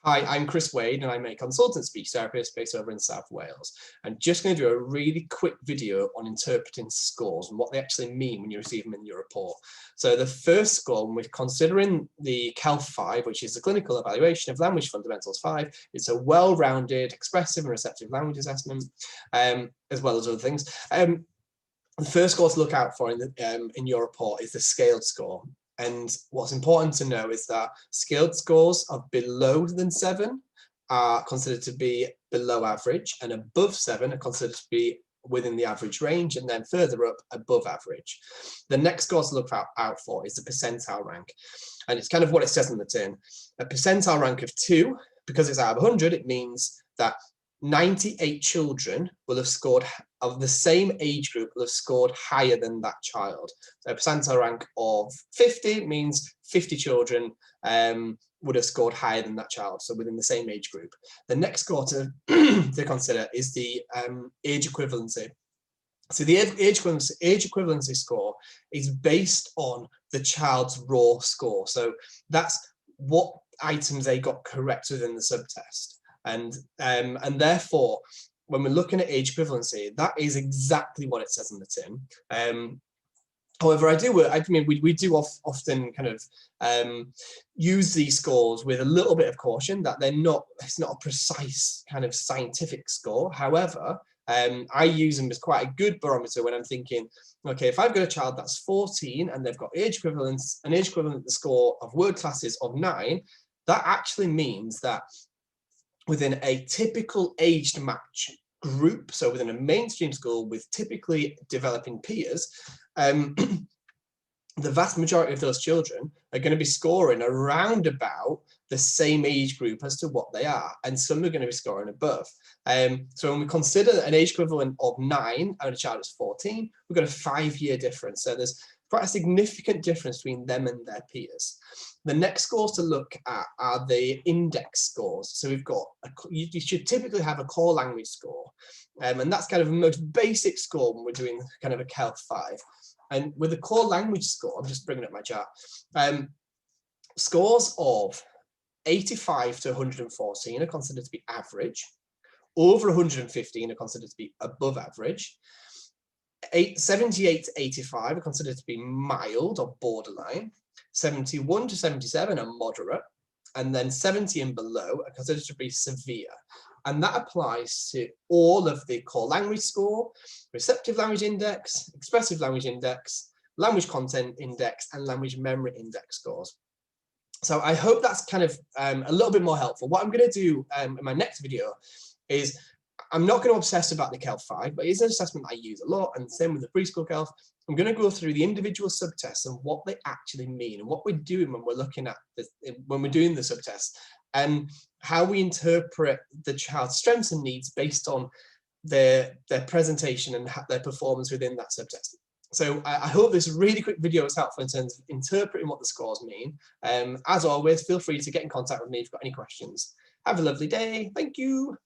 Hi, I'm Chris Wade and I'm a consultant speech therapist based over in South Wales. I'm just going to do a really quick video on interpreting scores and what they actually mean when you receive them in your report. So the first score, when we're considering the CELF 5, which is the Clinical Evaluation of Language Fundamentals 5, it's a well-rounded, expressive and receptive language assessment, as well as other things. The first score to look out for in your report is the scaled score. And what's important to know is that scaled scores of below than 7 are considered to be below average, and above 7 are considered to be within the average range, and then further up above average. The next score to look out for is the percentile rank, and it's kind of what it says on the tin. A percentile rank of 2, because it's out of 100, it means that 98 children will have scored, of the same age group, will have scored higher than that child. So a percentile rank of 50 means 50 children would have scored higher than that child, so within the same age group. The next score to consider is the age equivalency. So the age equivalency score is based on the child's raw score. So that's what items they got correct within the subtest. And therefore, when we're looking at age equivalency, that is exactly what it says on the tin. However, we do often kind of use these scores with a little bit of caution, that it's not a precise kind of scientific score. However, I use them as quite a good barometer when I'm thinking, okay, if I've got a child that's 14 and they've got an age equivalent score of word classes of 9, that actually means that within a typical aged match group, so within a mainstream school with typically developing peers, the vast majority of those children are going to be scoring around about the same age group as to what they are, and some are going to be scoring above. So when we consider an age equivalent of 9 and a child is 14, we've got a 5-year difference. So there's quite a significant difference between them and their peers. The next scores to look at are the index scores. So we've got, you should typically have a core language score, and that's kind of the most basic score when we're doing kind of a CELF 5. And with the core language score, I'm just bringing up my chart, scores of 85 to 114 are considered to be average, over 115 are considered to be above average, 78 to 85 are considered to be mild or borderline, 71 to 77 are moderate, and then 70 and below are considered to be severe. And that applies to all of the core language score, receptive language index, expressive language index, language content index, and language memory index scores. So I hope that's kind of a little bit more helpful. What I'm going to do in my next video is, I'm not going to obsess about the CELF 5, but it's an assessment I use a lot, and same with the preschool CELF. I'm going to go through the individual subtests and what they actually mean, and what we're doing when we're looking at when we're doing the subtests, and how we interpret the child's strengths and needs based on their presentation and their performance within that subtest. So I hope this really quick video is helpful in terms of interpreting what the scores mean. As always, feel free to get in contact with me if you've got any questions. Have a lovely day. Thank you.